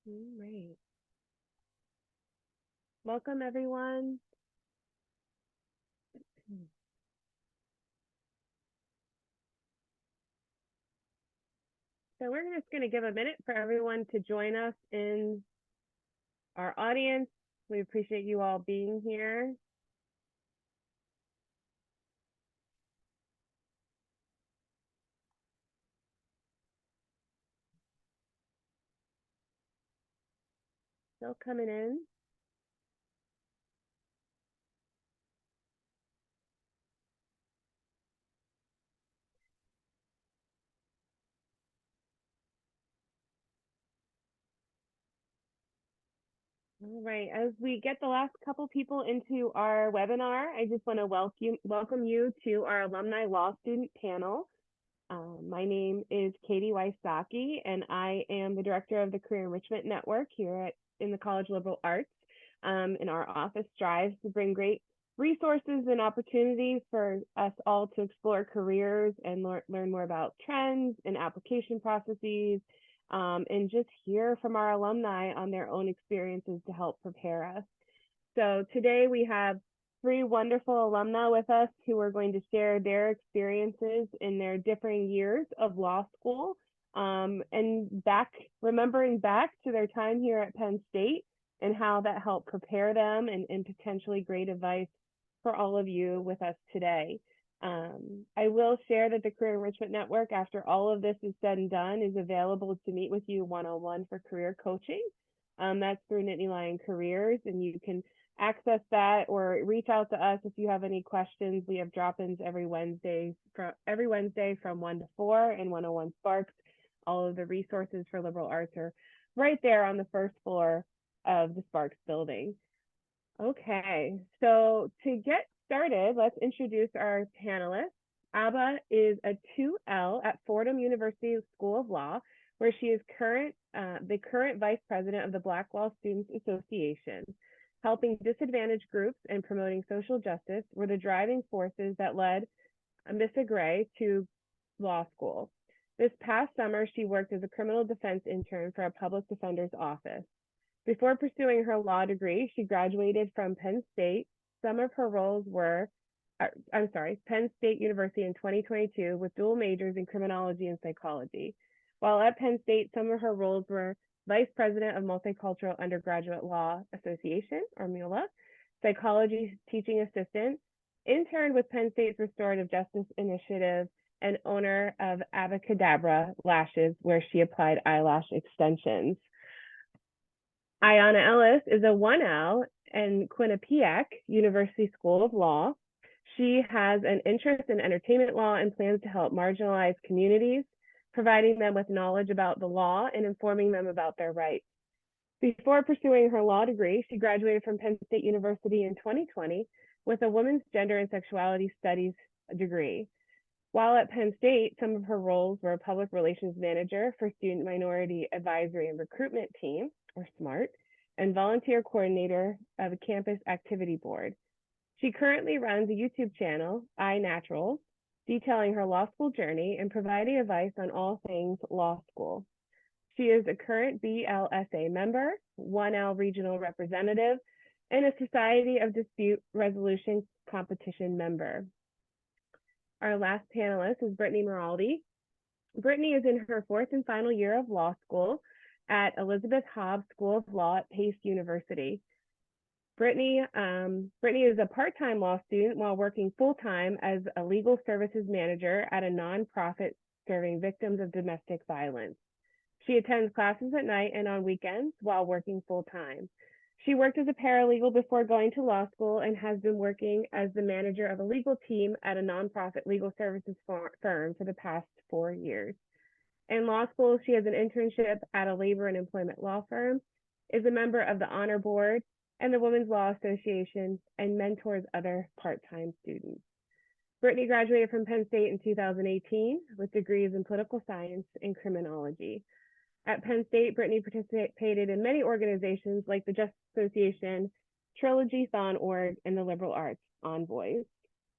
All right. Welcome, everyone. So we're just going to give a minute for everyone to join us in our audience. We appreciate you all being here. Still coming in. All right. As we get the last couple people into our webinar, I just want to welcome you to our alumni law student panel. My name is Katie Wysocki, and I am the director of the Career Enrichment Network here in the College Liberal Arts. And our office strives to bring great resources and opportunities for us all to explore careers and learn more about trends and application processes, and just hear from our alumni on their own experiences to help prepare us. So today we have three wonderful alumni with us who are going to share their experiences in their differing years of law school, and remembering back to their time here at Penn State and how that helped prepare them and potentially great advice for all of you with us today. I will share that the Career Enrichment Network, after all of this is said and done, is available to meet with you one-on-one for career coaching. That's through Nittany Lion Careers, and you can access that or reach out to us if you have any questions. We have drop-ins every Wednesday from 1 to 4 and 101 Sparks. All of the resources for liberal arts are right there on the first floor of the Sparks building. Okay, so to get started, let's introduce our panelists. Abba is a 2L at Fordham University School of Law, where she is the current vice president of the Black Law Students Association. Helping disadvantaged groups and promoting social justice were the driving forces that led Missa Gray to law school. This past summer, she worked as a criminal defense intern for a public defender's office. Before pursuing her law degree, she graduated from Penn State. Some of her roles were, Penn State University in 2022 with dual majors in criminology and psychology. While at Penn State, some of her roles were Vice President of Multicultural Undergraduate Law Association, or MULA, Psychology Teaching Assistant, interned with Penn State's Restorative Justice Initiative, and owner of Abacadabra Lashes, where she applied eyelash extensions. Ayanna Ellis is a 1L in Quinnipiac University School of Law. She has an interest in entertainment law and plans to help marginalized communities, providing them with knowledge about the law and informing them about their rights. Before pursuing her law degree, she graduated from Penn State University in 2020 with a women's gender and sexuality studies degree. While at Penn State, some of her roles were public relations manager for Student Minority Advisory and Recruitment Team, or SMART, and volunteer coordinator of a campus activity board. She currently runs a YouTube channel, iNaturals, detailing her law school journey and providing advice on all things law school. She is a current BLSA member, 1L regional representative, and a Society of Dispute Resolution Competition member. Our last panelist is Brittany Miraldi. Brittany is in her fourth and final year of law school at Elizabeth Hobbs School of Law at Pace University. Brittany is a part-time law student while working full-time as a legal services manager at a nonprofit serving victims of domestic violence. She attends classes at night and on weekends while working full-time. She worked as a paralegal before going to law school and has been working as the manager of a legal team at a nonprofit legal services firm for the past 4 years. In law school, she has an internship at a labor and employment law firm, is a member of the Honor Board and the Women's Law Association, and mentors other part-time students. Brittany graduated from Penn State in 2018 with degrees in political science and criminology. At Penn State, Brittany participated in many organizations like the Justice Association, Trilogy Thon Org, and the Liberal Arts Envoys.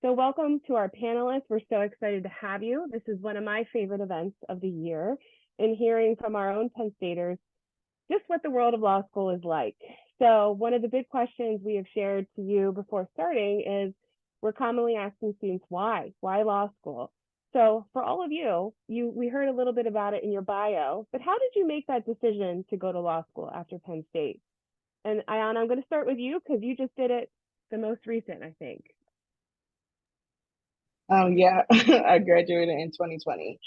So welcome to our panelists. We're so excited to have you. This is one of my favorite events of the year, and hearing from our own Penn Staters just what the world of law school is like. So one of the big questions we have shared to you before starting is we're commonly asking students why? Why law school? So for all of you, we heard a little bit about it in your bio, but how did you make that decision to go to law school after Penn State? And Ayana, I'm going to start with you because you just did it the most recent, I think. Yeah, I graduated in 2020.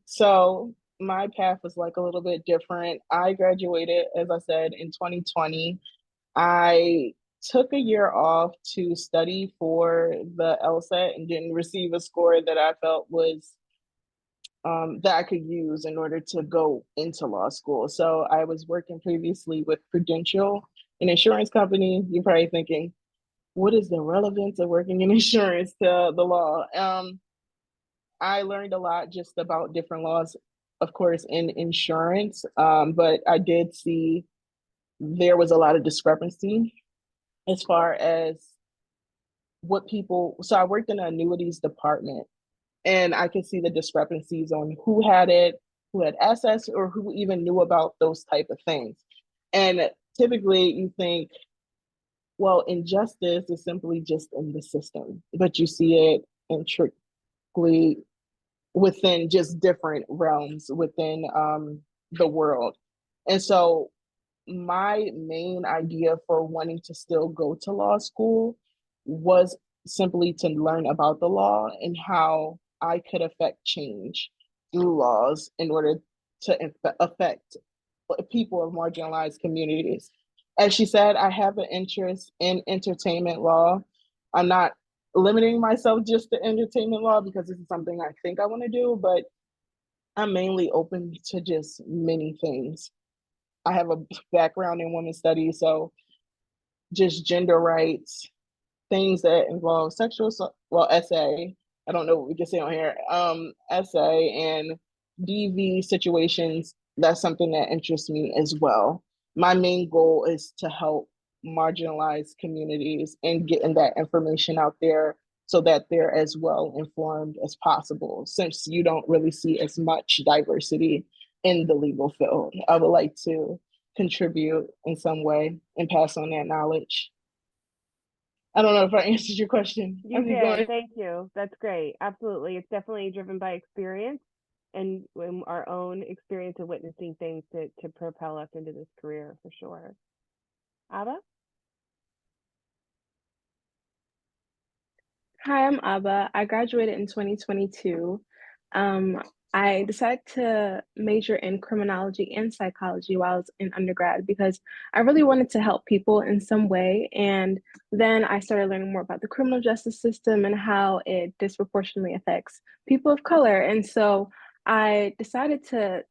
So my path was like a little bit different. I graduated, as I said, in 2020. I took a year off to study for the LSAT and didn't receive a score that I felt was that I could use in order to go into law school. So I was working previously with Prudential, an insurance company. You're probably thinking, what is the relevance of working in insurance to the law? I learned a lot just about different laws, of course, in insurance, but I did see there was a lot of discrepancy as far as what people. So I worked in the annuities department, and I could see the discrepancies on who had it, who had access, or who even knew about those type of things. And typically, you think, well, injustice is simply just in the system, but you see it intricately within just different realms within the world. And so my main idea for wanting to still go to law school was simply to learn about the law and how I could affect change through laws in order to affect people of marginalized communities. As she said, I have an interest in entertainment law. I'm not limiting myself just to entertainment law because this is something I think I want to do, but I'm mainly open to just many things. I have a background in women's studies, so just gender rights, things that involve sexual, well, SA, I don't know what we can say on here, SA and DV situations, that's something that interests me as well. My main goal is to help marginalized communities and getting that information out there so that they're as well informed as possible, since you don't really see as much diversity in the legal field. I would like to contribute in some way and pass on that knowledge. I don't know if I answered your question. You I'll keep did. going. Thank you. That's great. Absolutely. It's definitely driven by experience and our own experience of witnessing things to propel us into this career for sure. Ava? Hi, I'm Abba. I graduated in 2022. Um, I decided to major in criminology and psychology while I was in undergrad because I really wanted to help people in some way. And then I started learning more about the criminal justice system and how it disproportionately affects people of color. And so I decided to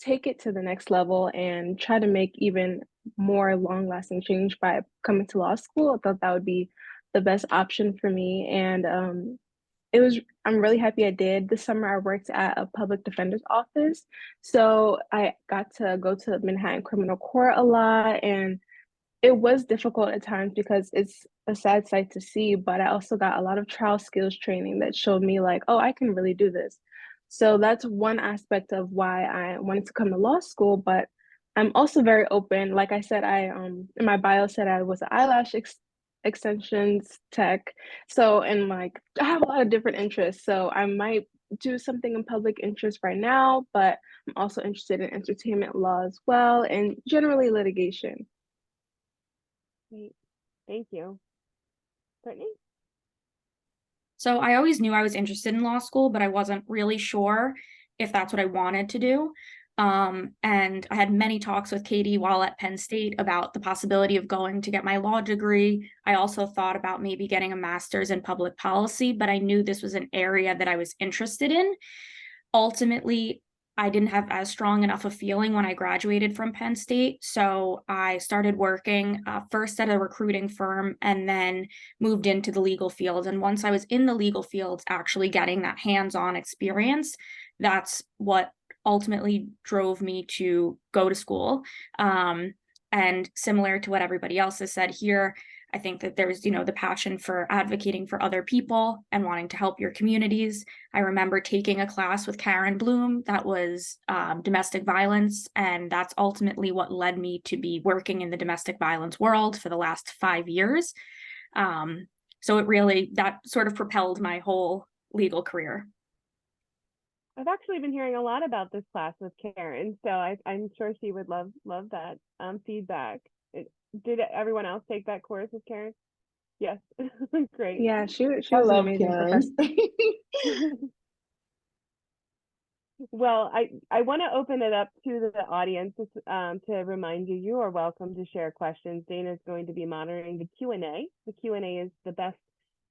take it to the next level and try to make even more long-lasting change by coming to law school. I thought that would be the best option for me. And I'm really happy I did. This summer I worked at a public defender's office. So I got to go to Manhattan Criminal Court a lot. And it was difficult at times because it's a sad sight to see, but I also got a lot of trial skills training that showed me like, oh, I can really do this. So that's one aspect of why I wanted to come to law school, but I'm also very open. Like I said, I in my bio said I was an extensions tech. So and like I have a lot of different interests. So I might do something in public interest right now, but I'm also interested in entertainment law as well and generally litigation. Great. Thank you. Brittany? So I always knew I was interested in law school, but I wasn't really sure if that's what I wanted to do. And I had many talks with Katie while at Penn State about the possibility of going to get my law degree. I also thought about maybe getting a master's in public policy, but I knew this was an area that I was interested in. Ultimately, I didn't have as strong enough a feeling when I graduated from Penn State. So I started working first at a recruiting firm and then moved into the legal field. And once I was in the legal field, actually getting that hands-on experience, that's what ultimately drove me to go to school. And similar to what everybody else has said here, I think that there's, the passion for advocating for other people and wanting to help your communities. I remember taking a class with Karen Bloom that was domestic violence, and that's ultimately what led me to be working in the domestic violence world for the last 5 years. So that sort of propelled my whole legal career. I've actually been hearing a lot about this class with Karen, so I'm sure she would love that feedback. Did everyone else take that course with Karen? Yes. Great. Yeah, she was I an love amazing Karen. professor. Well, I want to open it up to the audience to remind you, you are welcome to share questions. Dana is going to be monitoring the Q&A. The Q&A is the best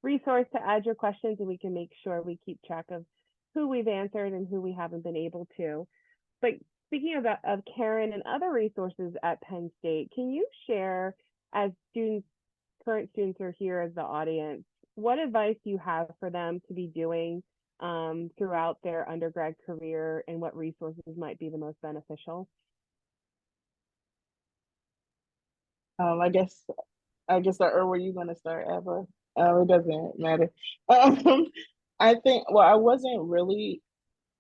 resource to add your questions, and we can make sure we keep track of who we've answered and who we haven't been able to. But speaking of Karen and other resources at Penn State, can you share, as current students are here as the audience, what advice you have for them to be doing throughout their undergrad career, and what resources might be the most beneficial? I guess or were you gonna start, Eva? It doesn't matter. I think, well, I wasn't really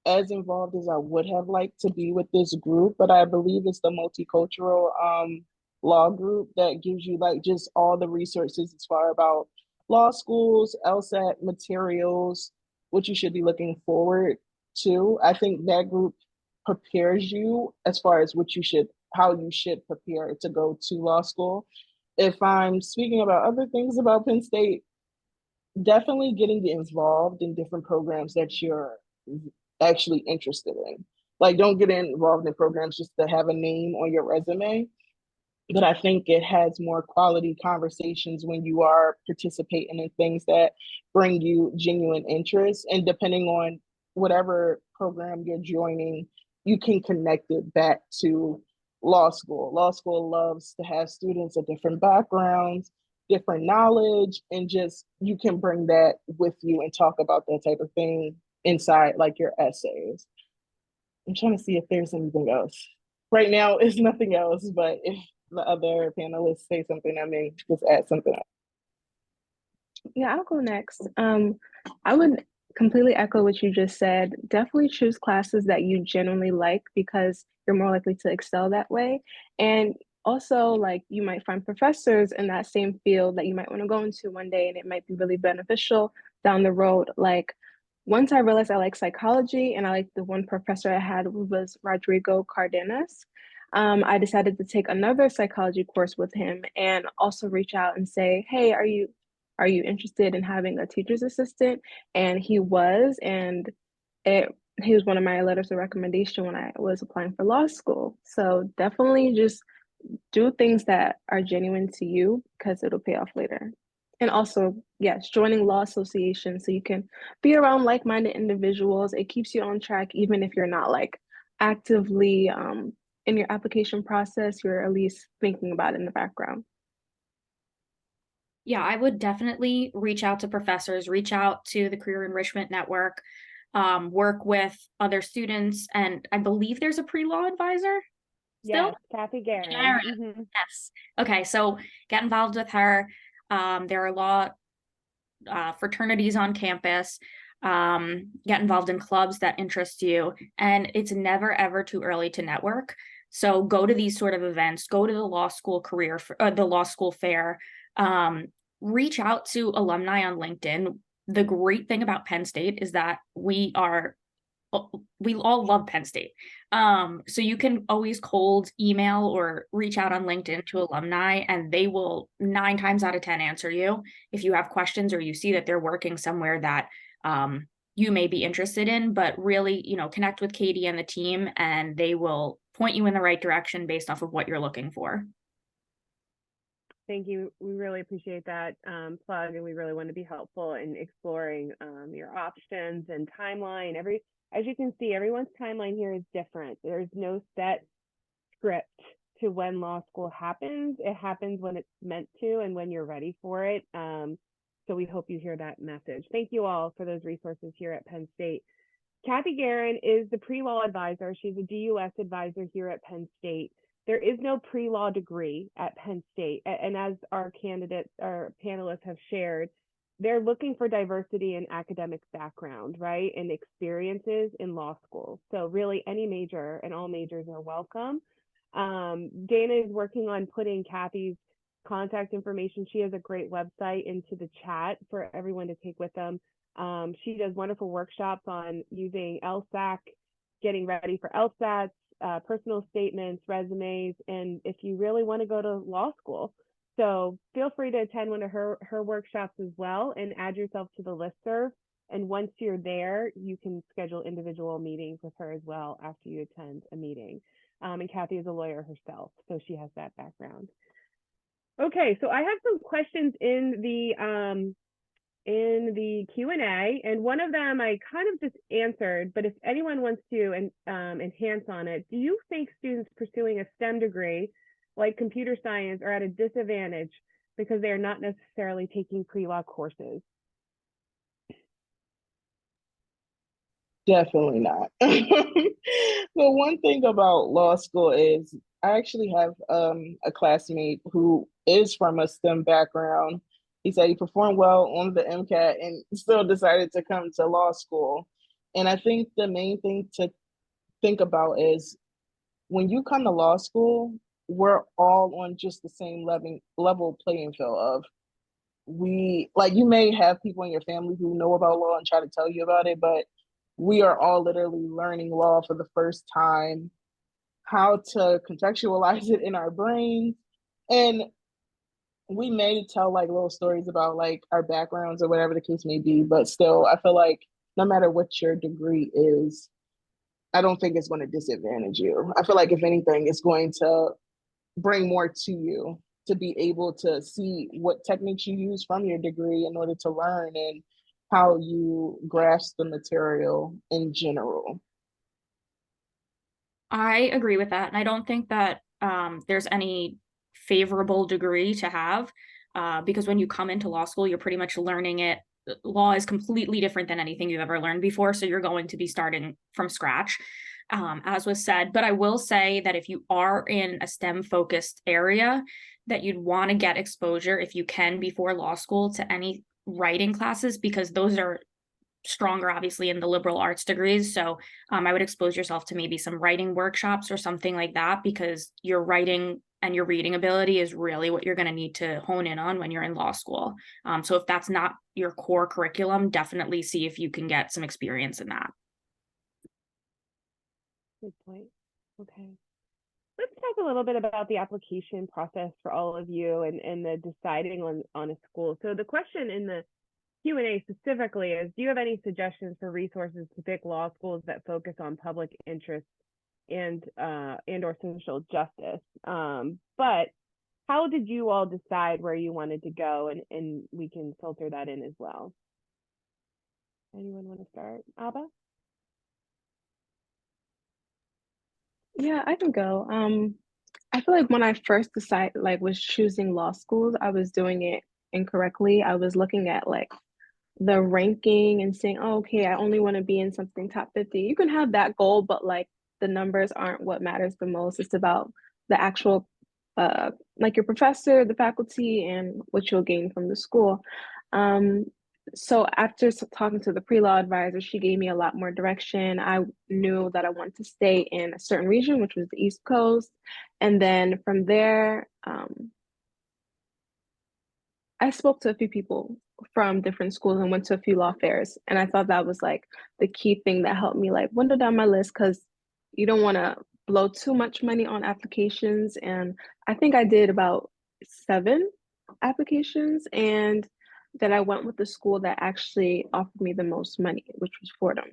as involved as I would have liked to be with this group, but I believe it's the multicultural law group that gives you like just all the resources as far about law schools, LSAT materials, what you should be looking forward to. I think that group prepares you as far as how you should prepare to go to law school. If I'm speaking about other things about Penn State, definitely getting involved in different programs that you're actually interested in. Like, don't get involved in programs just to have a name on your resume. But I think it has more quality conversations when you are participating in things that bring you genuine interest. And depending on whatever program you're joining, you can connect it back to law school. Law school loves to have students of different backgrounds, different knowledge, and just you can bring that with you and talk about that type of thing inside like your essays. I'm trying to see if there's anything else. Right now, it's nothing else, but if the other panelists say something, I may just add something else. Yeah, I'll go next. I would completely echo what you just said. Definitely choose classes that you genuinely like, because you're more likely to excel that way. And also, like, you might find professors in that same field that you might want to go into one day, and it might be really beneficial down the road. Like, once I realized I like psychology, and I like the one professor I had was Rodrigo Cardenas, I decided to take another psychology course with him and also reach out and say, hey, are you interested in having a teacher's assistant? And he was, and he was one of my letters of recommendation when I was applying for law school. So definitely just do things that are genuine to you, because it'll pay off later. And also, yes, joining law associations so you can be around like-minded individuals. It keeps you on track, even if you're not like actively in your application process, you're at least thinking about it in the background. Yeah, I would definitely reach out to professors, reach out to the Career Enrichment Network, work with other students, and I believe there's a pre-law advisor still? Yes, Kathy Guerin. Karen. Yes. Okay, so get involved with her. There are law fraternities on campus. Get involved in clubs that interest you, and it's never ever too early to network. So go to these sort of events, go to the law school the law school fair, reach out to alumni on LinkedIn. The great thing about Penn State is that we all love Penn State. So you can always cold email or reach out on LinkedIn to alumni, and they will 9 times out of 10 answer you if you have questions or you see that they're working somewhere that you may be interested in. But really, connect with Katie and the team, and they will point you in the right direction based off of what you're looking for. Thank you. We really appreciate that plug, and we really want to be helpful in exploring your options and timeline. As you can see, everyone's timeline here is different. There's no set script to when law school happens. It happens when it's meant to and when you're ready for it. So we hope you hear that message. Thank you all for those resources here at Penn State. Kathy Guerin is the pre-law advisor. She's a DUS advisor here at Penn State. there is no pre-law degree at Penn State. And as our panelists have shared, they're looking for diversity in academic background, right? And experiences in law school. So really any major and all majors are welcome. Dana is working on putting Kathy's contact information. She has a great website into the chat for everyone to take with them. She does wonderful workshops on using LSAC, getting ready for LSATs, personal statements, resumes, and if you really want to go to law school. So feel free to attend one of her workshops as well and add yourself to the listserv. And once you're there, you can schedule individual meetings with her as well after you attend a meeting. And Kathy is a lawyer herself, so she has that background. Okay, so I have some questions in the Q&A, and one of them I kind of just answered, but if anyone wants to enhance on it, do you think students pursuing a STEM degree like computer science are at a disadvantage because they are not necessarily taking pre-law courses? Definitely not. The one thing about law school is I actually have a classmate who is from a STEM background. He said he performed well on the MCAT and still decided to come to law school. And I think the main thing to think about is when you come to law school, we're all on just the same level playing field of you may have people in your family who know about law and try to tell you about it, but we are all literally learning law for the first time, how to contextualize it in our brains. And we may tell like little stories about like our backgrounds or whatever the case may be, but still, I feel like no matter what your degree is, I don't think it's going to disadvantage you. I feel like if anything, it's going to bring more to you to be able to see what techniques you use from your degree in order to learn and how you grasp the material in general. I agree with that. And I don't think that there's any favorable degree to have because when you come into law school, you're pretty much learning it. Law is completely different than anything you've ever learned before. So you're going to be starting from scratch, as was said. But I will say that if you are in a STEM focused area, that you'd want to get exposure if you can before law school to any writing classes, because those are stronger obviously in the liberal arts degrees. So I would expose yourself to maybe some writing workshops or something like that, because your writing and your reading ability is really what you're going to need to hone in on when you're in law school. So if that's not your core curriculum, definitely see if you can get some experience in that. Good point. Okay. Let's talk a little bit about the application process for all of you and the deciding on a school. So the question in the Q&A specifically is, do you have any suggestions for resources to pick law schools that focus on public interest and or social justice? But how did you all decide where you wanted to go? And we can filter that in as well. Anyone want to start? Abba? Yeah, I can go. I feel like when I first was choosing law schools, I was doing it incorrectly. I was looking at like the ranking and saying, oh, okay, I only want to be in something top 50. You can have that goal, but like the numbers aren't what matters the most. It's about the actual, like your professor, the faculty, and what you'll gain from the school. So after talking to the pre-law advisor, she gave me a lot more direction. I knew that I wanted to stay in a certain region, which was the East Coast. And then from there, I spoke to a few people from different schools and went to a few law fairs. And I thought that was like the key thing that helped me like window down my list, because you don't want to blow too much money on applications. And I think I did about 7 applications, and then I went with the school that actually offered me the most money, which was Fordham.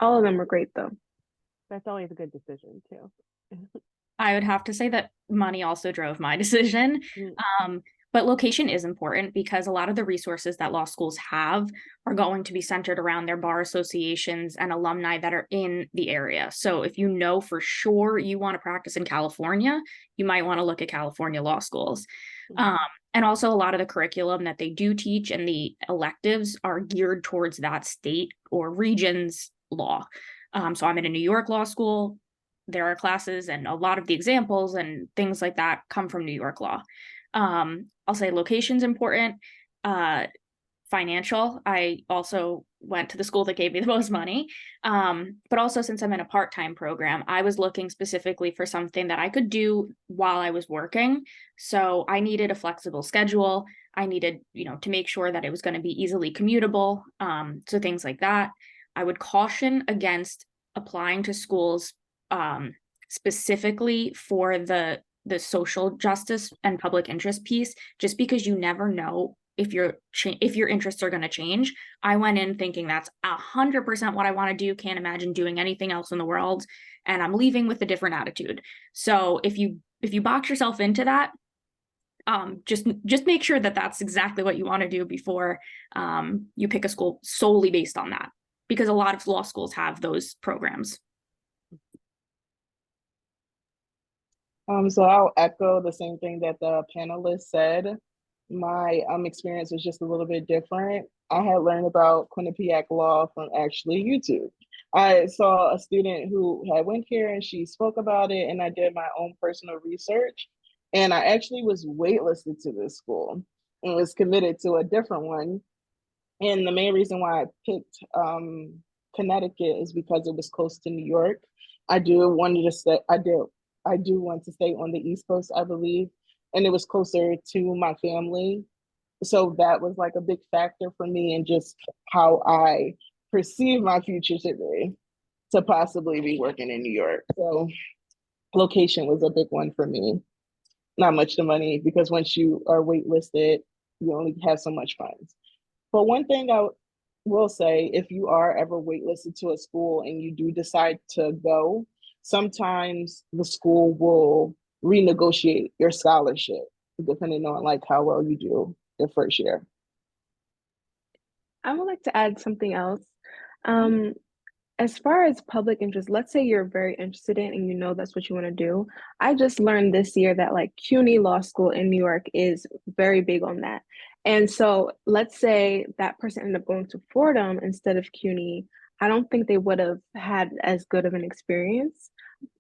All of them were great though. That's always a good decision too. I would have to say that money also drove my decision. But location is important because a lot of the resources that law schools have are going to be centered around their bar associations and alumni that are in the area. So if you know for sure you want to practice in California, you might want to look at California law schools. And also a lot of the curriculum that they do teach and the electives are geared towards that state or region's law. So I'm in a New York law school. there are classes and a lot of the examples and things like that come from New York law. I'll say location's important. Financial. I also went to the school that gave me the most money. But also, since I'm in a part-time program, I was looking specifically for something that I could do while I was working. So I needed a flexible schedule. I needed, to make sure that it was going to be easily commutable. So things like that. I would caution against applying to schools specifically for the social justice and public interest piece, just because you never know if your interests are going to change. I went in thinking that's 100% what I want to do. Can't imagine doing anything else in the world. And I'm leaving with a different attitude. So if you box yourself into that, just make sure that that's exactly what you want to do before you pick a school solely based on that, because a lot of law schools have those programs. So I'll echo the same thing that the panelists said. My experience was just a little bit different. I had learned about Quinnipiac law from actually YouTube. I saw a student who had went here and she spoke about it, and I did my own personal research. And I actually was waitlisted to this school and was committed to a different one. And the main reason why I picked Connecticut is because it was close to New York. I do want to stay on the East Coast, I believe, and it was closer to my family. So that was like a big factor for me, and just how I perceive my future today to possibly be working in New York. So location was a big one for me. Not much the money, because once you are waitlisted, you only have so much funds. But one thing I will say, if you are ever waitlisted to a school and you do decide to go, sometimes the school will renegotiate your scholarship depending on like how well you do your first year. I would like to add something else. As far as public interest, let's say you're very interested in and you know that's what you want to do. I just learned this year that like CUNY Law School in New York is very big on that. And so let's say that person ended up going to Fordham instead of CUNY. I don't think they would have had as good of an experience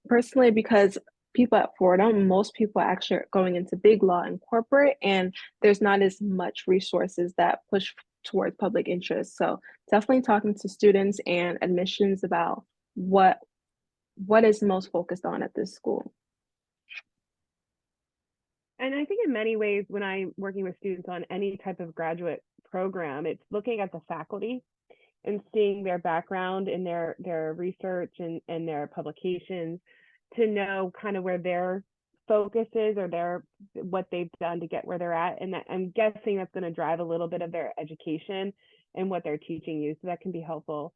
personally, because people at Fordham, most people are actually going into big law and corporate, and there's not as much resources that push towards public interest. So definitely talking to students and admissions about what is most focused on at this school. And I think in many ways, when I'm working with students on any type of graduate program, it's looking at the faculty and seeing their background and their research and their publications to know kind of where their focus is, or what they've done to get where they're at. And that, I'm guessing that's going to drive a little bit of their education and what they're teaching you. So that can be helpful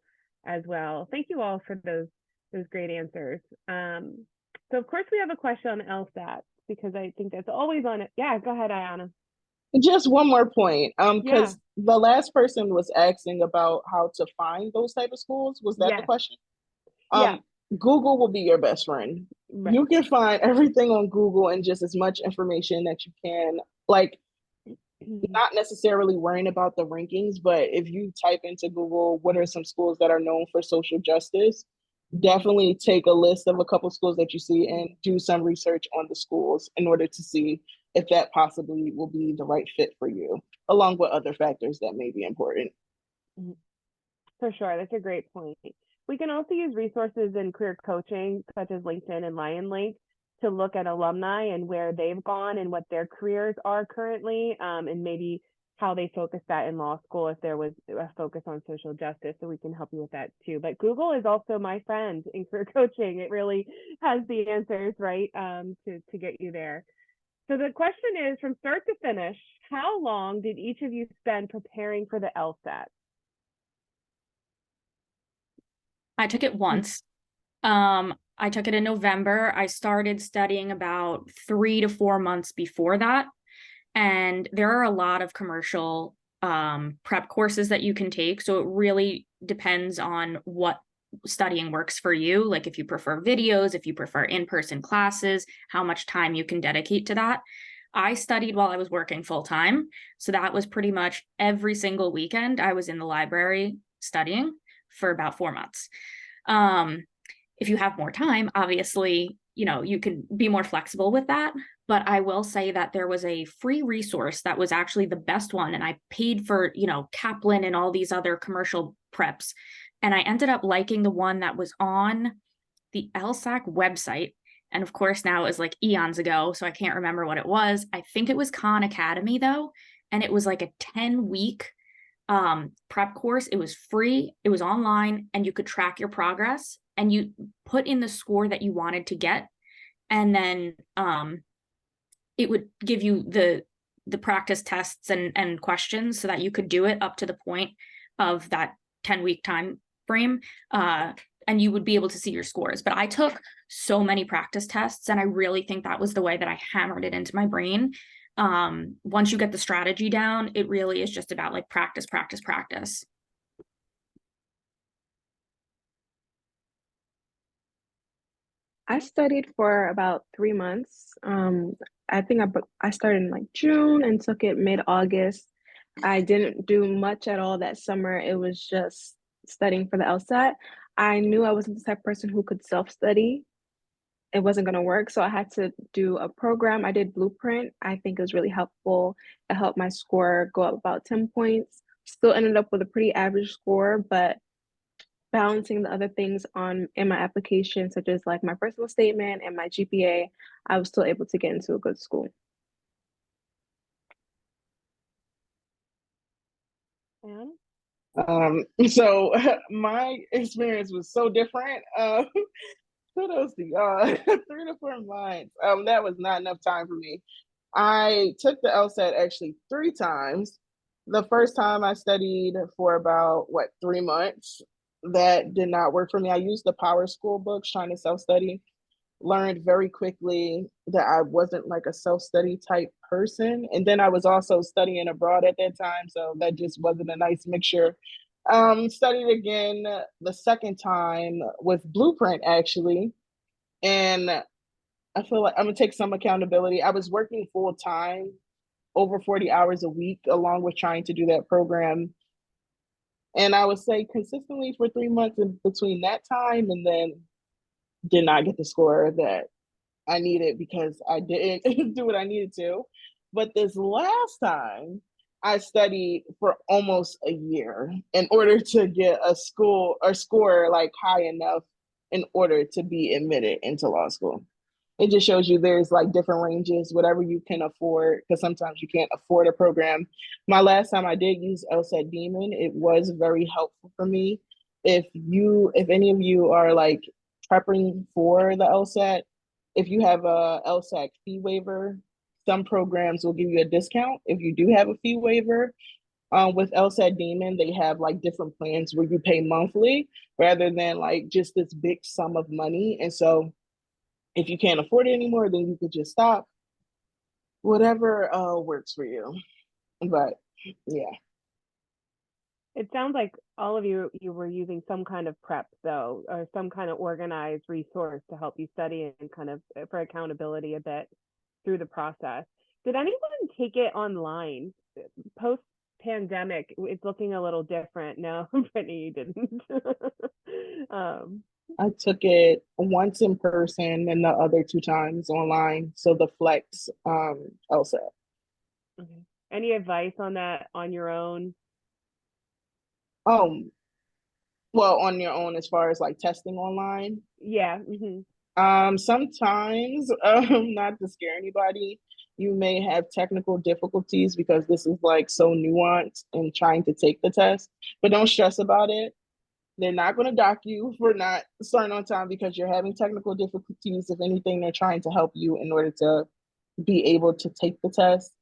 as well. Thank you all for those great answers. So of course we have a question on LSAT, because I think that's always on it. Yeah, go ahead, Ayana. Just one more point, because the last person was asking about how to find those type of schools. Was that the question? Google will be your best friend. Right. You can find everything on Google and just as much information that you can, like not necessarily worrying about the rankings, but if you type into Google, what are some schools that are known for social justice, definitely take a list of a couple schools that you see and do some research on the schools in order to see if that possibly will be the right fit for you, along with other factors that may be important. For sure, that's a great point. We can also use resources in career coaching, such as LinkedIn and LionLink, to look at alumni and where they've gone and what their careers are currently, and maybe how they focus that in law school if there was a focus on social justice. So we can help you with that too. But Google is also my friend in career coaching. It really has the answers, right, to get you there. So the question is, from start to finish, how long did each of you spend preparing for the LSAT? I took it once. I took it in November. I started studying about 3 to 4 months before that. And there are a lot of commercial prep courses that you can take. So it really depends on what studying works for you. Like if you prefer videos, if you prefer in-person classes, how much time you can dedicate to that. I studied while I was working full time. So that was pretty much every single weekend I was in the library studying for about 4 months. if you have more time, obviously, you can be more flexible with that. But I will say that there was a free resource that was actually the best one. And I paid for, Kaplan and all these other commercial preps. And I ended up liking the one that was on the LSAC website. And of course, now it was like eons ago, so I can't remember what it was. I think it was Khan Academy, though. And it was like a 10-week prep course. It was free, it was online, and you could track your progress and you put in the score that you wanted to get. And then it would give you the practice tests and questions so that you could do it up to the point of that 10-week time frame. And you would be able to see your scores. But I took so many practice tests, and I really think that was the way that I hammered it into my brain. Once you get the strategy down, it really is just about like practice, practice, practice. I studied for about 3 months. I think I started in like June and took it mid-August. I didn't do much at all that summer. It was just studying for the LSAT. I knew I wasn't the type of person who could self-study. It wasn't going to work, so I had to do a program. I did Blueprint. I think it was really helpful. It helped my score go up about 10 points. Still ended up with a pretty average score, but balancing the other things in my application, such as like my personal statement and my GPA, I was still able to get into a good school. And So my experience was so different. Kudos to y'all. 3 to 4 months. That was not enough time for me. I took the LSAT actually 3 times. The first time I studied for about 3 months. That did not work for me. I used the Power School books trying to self-study. Learned very quickly that I wasn't like a self-study type person. And then I was also studying abroad at that time, so that just wasn't a nice mixture. Studied again the second time with Blueprint actually. And I feel like I'm gonna take some accountability. I was working full time, over 40 hours a week, along with trying to do that program. And I would say consistently for 3 months in between that time, and then did not get the score that I needed because I didn't do what I needed to. But this last time, I studied for almost a year in order to get a score like high enough in order to be admitted into law school. It just shows you there's like different ranges, whatever you can afford, because sometimes you can't afford a program. My last time I did use LSAT Demon, it was very helpful for me. If any of you are like prepping for the LSAT, if you have a LSAT fee waiver, some programs will give you a discount if you do have a fee waiver. With LSAT Demon, they have like different plans where you pay monthly rather than like just this big sum of money. And so if you can't afford it anymore, then you could just stop. Whatever works for you. But yeah. it sounds like all of you were using some kind of prep though, or some kind of organized resource to help you study and kind of for accountability a bit through the process. Did anyone take it online? Post pandemic, it's looking a little different. No, Brittany, you didn't. I took it once in person and the other 2 times online. So the Flex LSAT. Okay. Any advice on that on your own? Well, on your own as far as like testing online. Yeah. Mm-hmm. Sometimes, not to scare anybody, you may have technical difficulties because this is like so nuanced in trying to take the test, but don't stress about it. They're not going to dock you for not starting on time because you're having technical difficulties. If anything, they're trying to help you in order to be able to take the test.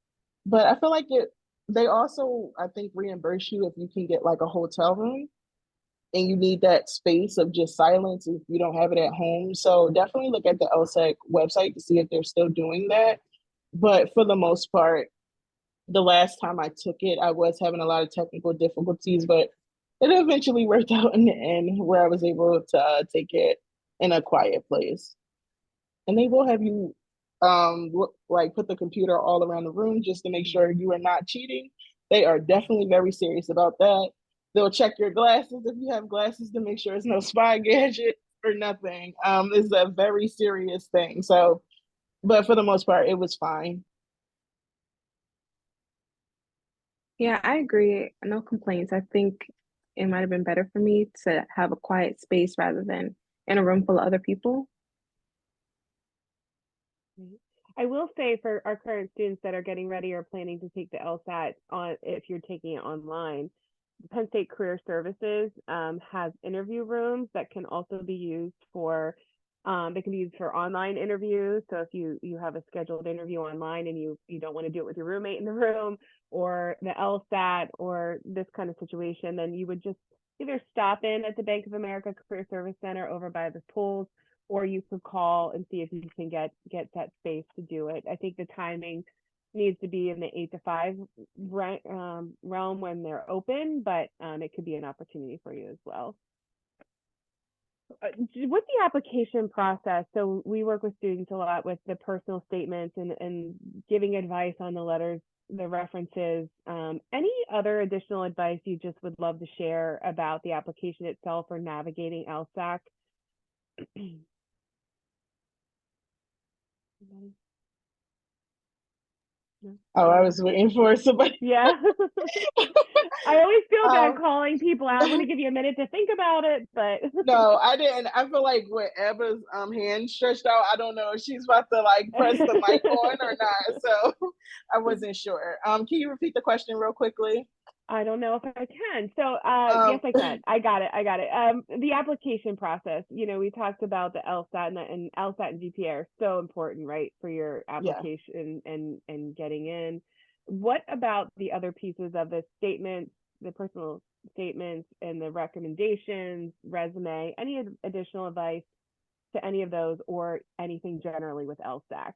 But I feel like they also, I think, reimburse you if you can get like a hotel room and you need that space of just silence if you don't have it at home. So definitely look at the LSAC website to see if they're still doing that. But for the most part, the last time I took it, I was having a lot of technical difficulties, but it eventually worked out in the end where I was able to take it in a quiet place. And they will have you like put the computer all around the room just to make sure you are not cheating. They are definitely very serious about that. They'll check your glasses if you have glasses to make sure it's no spy gadget. or nothing. It's a very serious thing. So, but for the most part, it was fine. Yeah, I agree. No complaints. I think it might have been better for me to have a quiet space rather than in a room full of other people. I will say for our current students that are getting ready or planning to take the LSAT on, if you're taking it online, Penn State Career Services has interview rooms that can also be used for, they can be used for online interviews. So if you have a scheduled interview online and you don't want to do it with your roommate in the room, or the LSAT or this kind of situation, then you would just either stop in at the Bank of America Career Service Center over by the pools, or you could call and see if you can get that space to do it. I think the timing needs to be in the 8 to 5 realm when they're open, but it could be an opportunity for you as well. With the application process, so we work with students a lot with the personal statements and giving advice on the letters, the references. Any other additional advice you just would love to share about the application itself or navigating LSAC? Oh, I was waiting for somebody. Yeah. I always feel bad Um, calling people. I want to give you a minute to think about it, but No, I didn't. I feel like with Eva's hand stretched out, I don't know if she's about to like press the mic on or not. So I wasn't sure. Can you repeat the question real quickly? I don't know if I can. So yes, Um, I can. I got it. The application process, we talked about the LSAT and LSAT and GPA are so important, right, for your yeah. application and getting in. What about the other pieces of the statements, the personal statements and the recommendations, resume, any additional advice to any of those or anything generally with LSAC?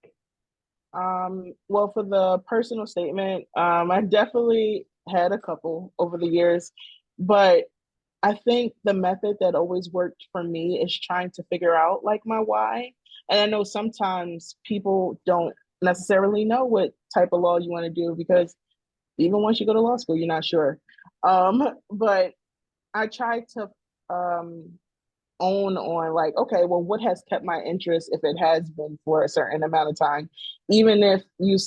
Well, for the personal statement, I definitely had a couple over the years, but I think the method that always worked for me is trying to figure out like my why. And I know sometimes people don't necessarily know what type of law you want to do because even once you go to law school, you're not sure. But I try to um, own on like, okay, well, what has kept my interest if it has been for a certain amount of time, even if you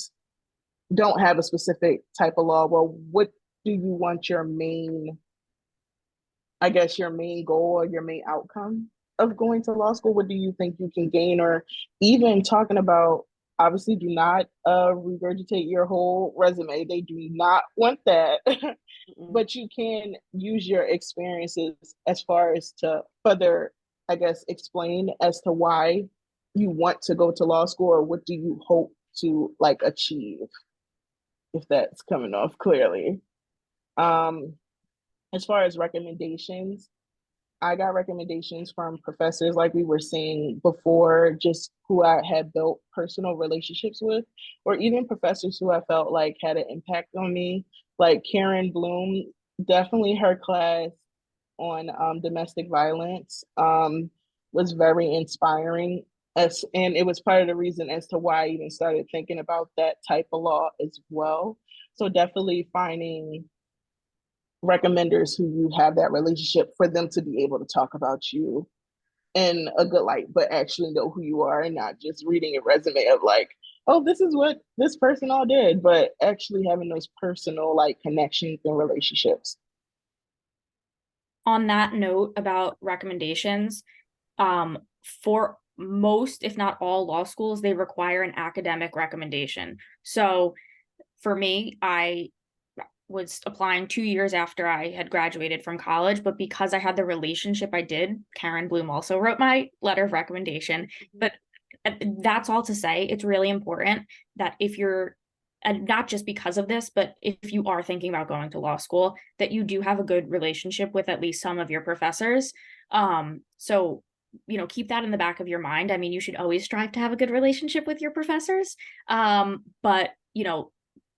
don't have a specific type of law. Well, what do you want your main, I guess, your main goal or your main outcome of going to law school? What do you think you can gain? Or even talking about, obviously, do not regurgitate your whole resume. They do not want that. But you can use your experiences as far as to further, I guess, explain as to why you want to go to law school or what do you hope to like achieve, if that's coming off clearly. Um, as far as recommendations, I got recommendations from professors like we were saying before, just who I had built personal relationships with, or even professors who I felt like had an impact on me, like Karen Bloom, definitely her class on domestic violence was very inspiring. And it was part of the reason as to why I even started thinking about that type of law as well. So definitely finding recommenders who you have that relationship for them to be able to talk about you in a good light, but actually know who you are and not just reading a resume of like, oh, this is what this person all did, but actually having those personal like connections and relationships. On that note about recommendations, for most, if not all law schools, they require an academic recommendation. So for me, I was applying 2 years after I had graduated from college, but because I had the relationship I did, Karen Bloom also wrote my letter of recommendation. But that's all to say, it's really important that if you're, and not just because of this, but if you are thinking about going to law school, that you do have a good relationship with at least some of your professors. So keep that in the back of your mind. I mean, you should always strive to have a good relationship with your professors. But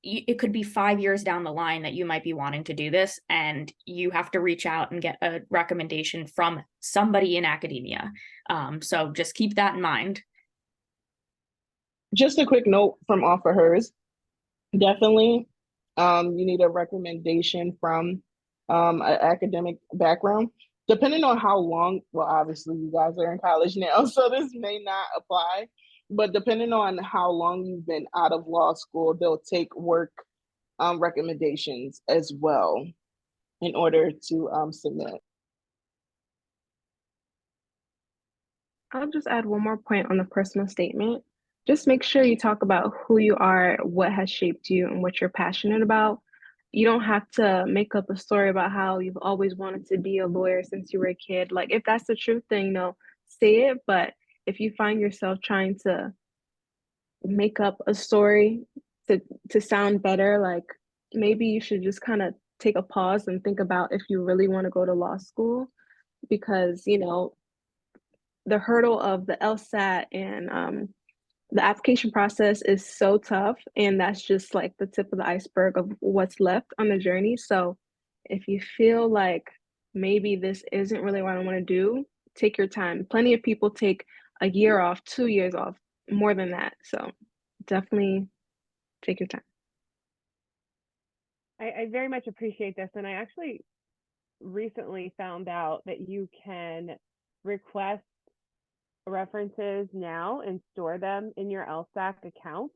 it could be 5 years down the line that you might be wanting to do this, and you have to reach out and get a recommendation from somebody in academia. So just keep that in mind. Just a quick note from off of hers. Definitely, you need a recommendation from an academic background. depending on how long, well, obviously you guys are in college now, so this may not apply, but depending on how long you've been out of law school, they'll take work recommendations as well in order to submit. I'll just add one more point on the personal statement. Just make sure you talk about who you are, what has shaped you, and what you're passionate about. You don't have to make up a story about how you've always wanted to be a lawyer since you were a kid. Like, if that's the truth, then, say it. But if you find yourself trying to make up a story to sound better, like, maybe you should just kind of take a pause and think about if you really want to go to law school, because, the hurdle of the LSAT and the application process is so tough, and that's just like the tip of the iceberg of what's left on the journey. So if you feel like maybe this isn't really what I want to do, take your time. Plenty of people take a year off, 2 years off, more than that. So definitely take your time. I very much appreciate this. And I actually recently found out that you can request references now and store them in your LSAC account.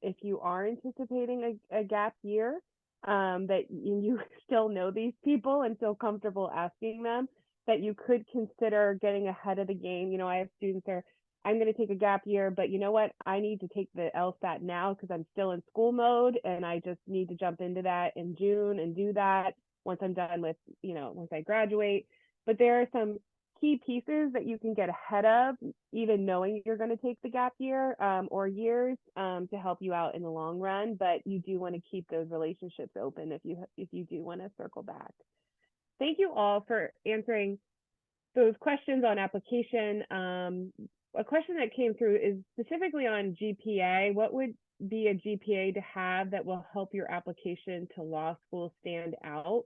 If you are anticipating a gap year, that you still know these people and feel comfortable asking them, that you could consider getting ahead of the game. I have students that are, I'm going to take a gap year, but you know what? I need to take the LSAT now because I'm still in school mode and I just need to jump into that in June and do that once I'm done with, once I graduate. But there are some key pieces that you can get ahead of, even knowing you're going to take the gap year or years to help you out in the long run. But you do want to keep those relationships open if you do want to circle back. Thank you all for answering those questions on application. A question that came through is specifically on GPA. What would be a GPA to have that will help your application to law school stand out?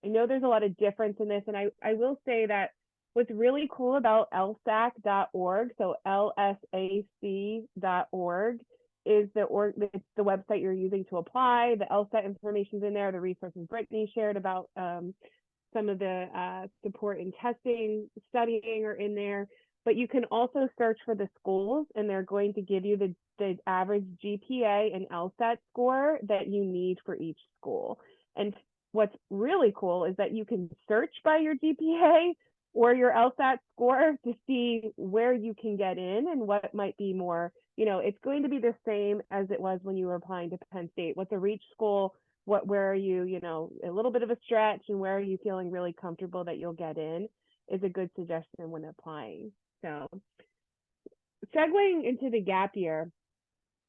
I know there's a lot of difference in this, and I will say that what's really cool about lsac.org, so lsac.org, is it's the website you're using to apply. The LSAT information's in there, the resources Brittany shared about some of the support in testing, studying are in there. But you can also search for the schools, and they're going to give you the average GPA and LSAT score that you need for each school. And what's really cool is that you can search by your GPA or your LSAT score to see where you can get in and what might be more, it's going to be the same as it was when you were applying to Penn State. What's a reach school? Where are you, a little bit of a stretch, and where are you feeling really comfortable that you'll get in is a good suggestion when applying. So segueing into the gap year,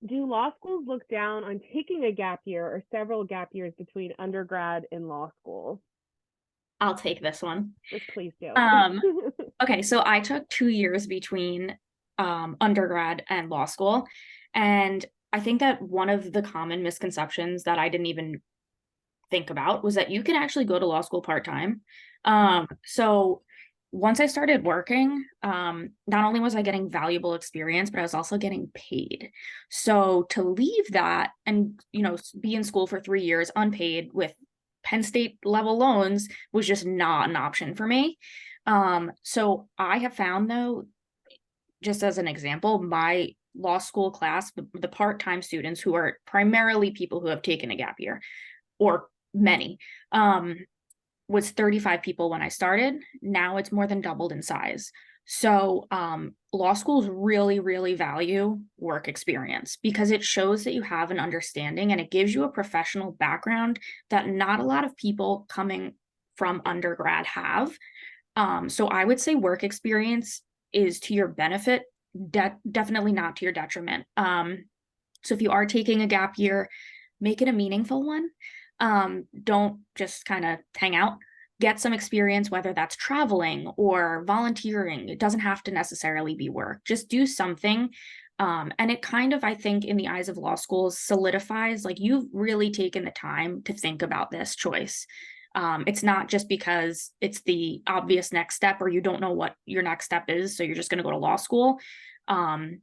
do law schools look down on taking a gap year or several gap years between undergrad and law school? I'll take this one. Please do. Okay, so I took 2 years between undergrad and law school. And I think that one of the common misconceptions that I didn't even think about was that you can actually go to law school part-time. So once I started working, not only was I getting valuable experience, but I was also getting paid. So to leave that and, be in school for 3 years unpaid with Penn State level loans was just not an option for me. So I have found, though, just as an example, my law school class, the part-time students who are primarily people who have taken a gap year, or many, was 35 people when I started. Now it's more than doubled in size. So law schools really, really value work experience because it shows that you have an understanding and it gives you a professional background that not a lot of people coming from undergrad have. So I would say work experience is to your benefit, definitely not to your detriment. So if you are taking a gap year, make it a meaningful one. Don't just kind of hang out. Get some experience, whether that's traveling or volunteering. It doesn't have to necessarily be work. Just do something. And it kind of, I think, in the eyes of law schools, solidifies, like, you've really taken the time to think about this choice. It's not just because it's the obvious next step or you don't know what your next step is, so you're just going to go to law school. I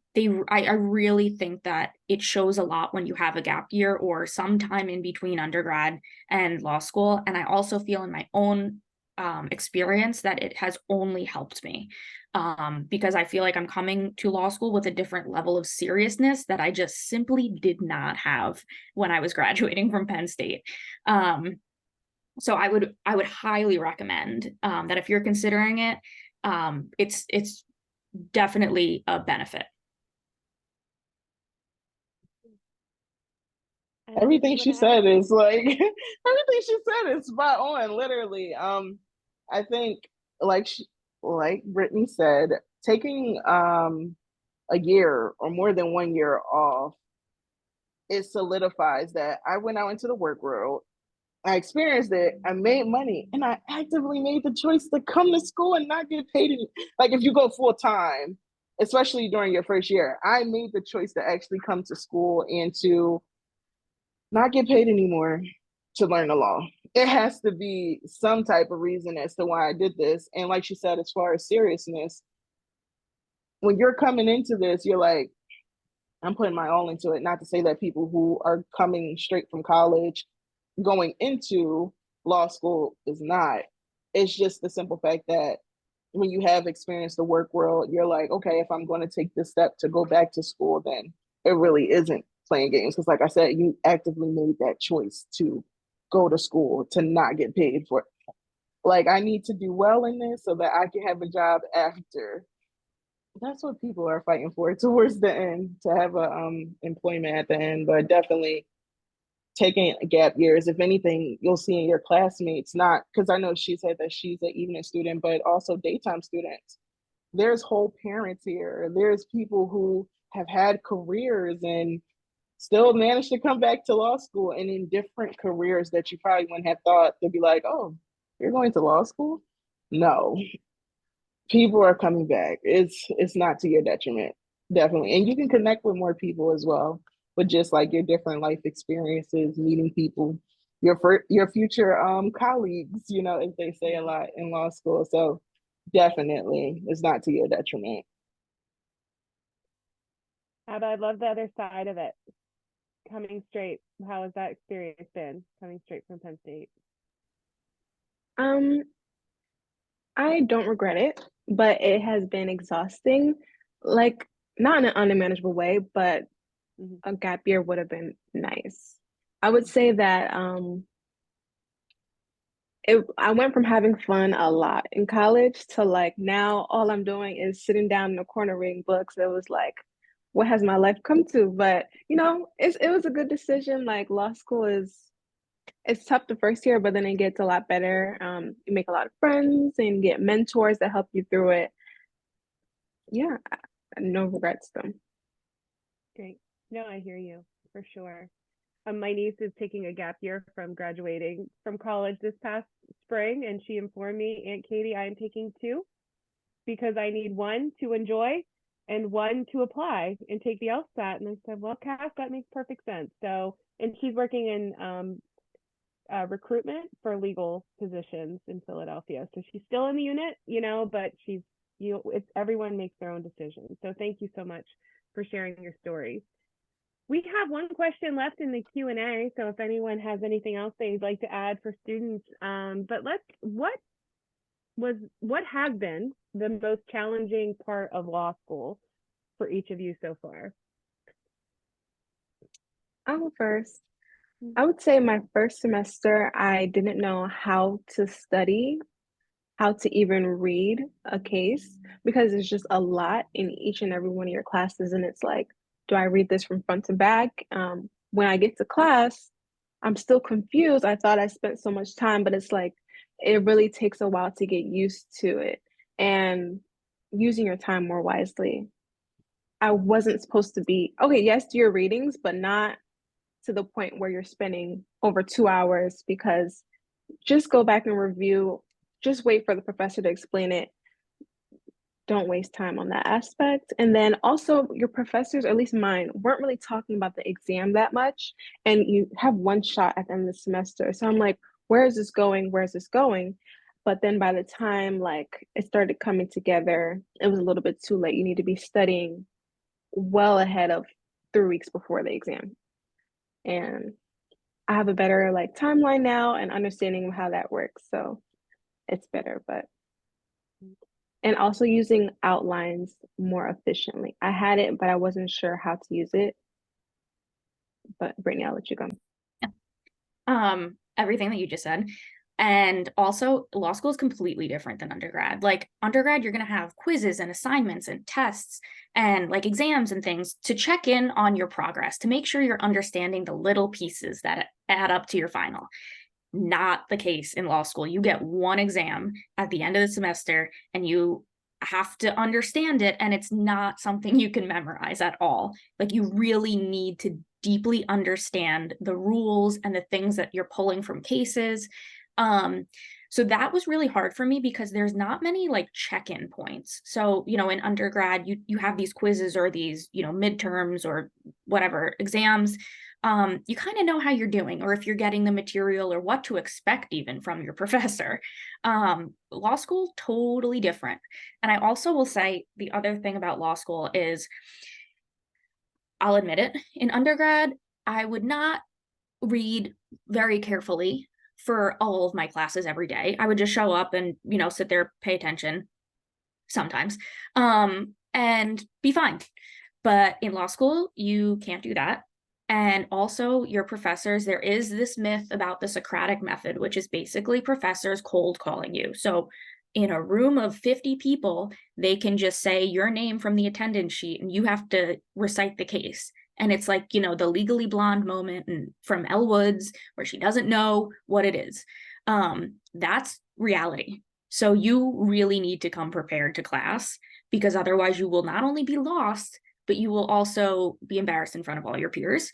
really think that it shows a lot when you have a gap year or sometime in between undergrad and law school. And I also feel in my own experience that it has only helped me, because I feel like I'm coming to law school with a different level of seriousness that I just simply did not have when I was graduating from Penn State. So I would highly recommend that if you're considering it, it's definitely a benefit. Everything she said is like everything she said is spot on, literally. I think like Brittany said, taking a year or more than 1 year off, it solidifies that I went out into the work world, I experienced it, I made money, and I actively made the choice to come to school and not get paid. Like if you go full time, especially during your first year, I made the choice to actually come to school and to not get paid anymore to learn the law. It has to be some type of reason as to why I did this. And like she said, as far as seriousness, when you're coming into this, you're like, I'm putting my all into it. Not to say that people who are coming straight from college going into law school is not. It's just the simple fact that when you have experienced the work world, you're like, okay, if I'm going to take this step to go back to school, then it really isn't playing games. Because like I said, you actively made that choice to go to school to not get paid for it. Like, I need to do well in this so that I can have a job after. That's what people are fighting for towards the end, to have a employment at the end. But definitely taking gap years, if anything, you'll see in your classmates, not because I know she said that she's an evening student, but also daytime students. There's whole parents here. There's people who have had careers and still managed to come back to law school, and in different careers that you probably wouldn't have thought. They'd be like, oh, you're going to law school? No, people are coming back. It's not to your detriment, definitely. And you can connect with more people as well, with just like your different life experiences, meeting people, your future colleagues, you know, as they say a lot in law school. So definitely it's not to your detriment. But I love the other side of it. Coming straight, how has that experience been coming straight from Penn State? Um, I don't regret it, but it has been exhausting. Like, not in an unmanageable way, but a gap year would have been nice. I would say that I went from having fun a lot in college to like now all I'm doing is sitting down in a corner reading books. It was like, what has my life come to? But you know, it was a good decision. Like law school it's tough the first year, but then it gets a lot better. You make a lot of friends and get mentors that help you through it. Yeah, no regrets though. Great. No, I hear you for sure. My niece is taking a gap year from graduating from college this past spring, and she informed me, Aunt Katie, I am taking two because I need one to enjoy and one to apply and take the LSAT. And I said, well, Cass, that makes perfect sense. So, and she's working in recruitment for legal positions in Philadelphia. So she's still in the unit, you know, but it's everyone makes their own decisions. So thank you so much for sharing your stories. We have one question left in the Q&A, so if anyone has anything else they'd like to add for students, but what has been the most challenging part of law school for each of you so far? I'll go first. I would say my first semester, I didn't know how to study, how to even read a case, because there's just a lot in each and every one of your classes. And it's like, do I read this from front to back? When I get to class, I'm still confused. I thought I spent so much time, but it's like, it really takes a while to get used to it and using your time more wisely. I wasn't supposed to be, okay, yes, do your readings, but not to the point where you're spending over 2 hours, because just go back and review, just wait for the professor to explain it. Don't waste time on that aspect. And then also your professors, or at least mine, weren't really talking about the exam that much. And you have one shot at the end of the semester. So I'm like, where is this going? Where is this going? But then by the time like it started coming together, it was a little bit too late. You need to be studying well ahead of 3 weeks before the exam. And I have a better like timeline now and understanding of how that works. So it's better, but and also using outlines more efficiently. I had it, but I wasn't sure how to use it. But Brittany, I'll let you go. Everything that you just said. And also, law school is completely different than undergrad. Like undergrad, you're going to have quizzes and assignments and tests and like exams and things to check in on your progress, to make sure you're understanding the little pieces that add up to your final. Not the case in law school. You get one exam at the end of the semester and you have to understand it, and it's not something you can memorize at all. Like you really need to deeply understand the rules and the things that you're pulling from cases. So that was really hard for me because there's not many like check-in points. So, you know, in undergrad, you have these quizzes or these, you know, midterms or whatever exams. You kind of know how you're doing, or if you're getting the material, or what to expect even from your professor. Law school, totally different. And I also will say the other thing about law school is, I'll admit it, in undergrad, I would not read very carefully for all of my classes every day. I would just show up and, you know, sit there, pay attention sometimes, and be fine. But in law school, you can't do that. And also your professors, there is this myth about the Socratic method, which is basically professors cold calling you. So in a room of 50 people, they can just say your name from the attendance sheet and you have to recite the case. And it's like, you know, the Legally Blonde moment from Elle Woods, where she doesn't know what it is. That's reality. So you really need to come prepared to class, because otherwise you will not only be lost, but you will also be embarrassed in front of all your peers.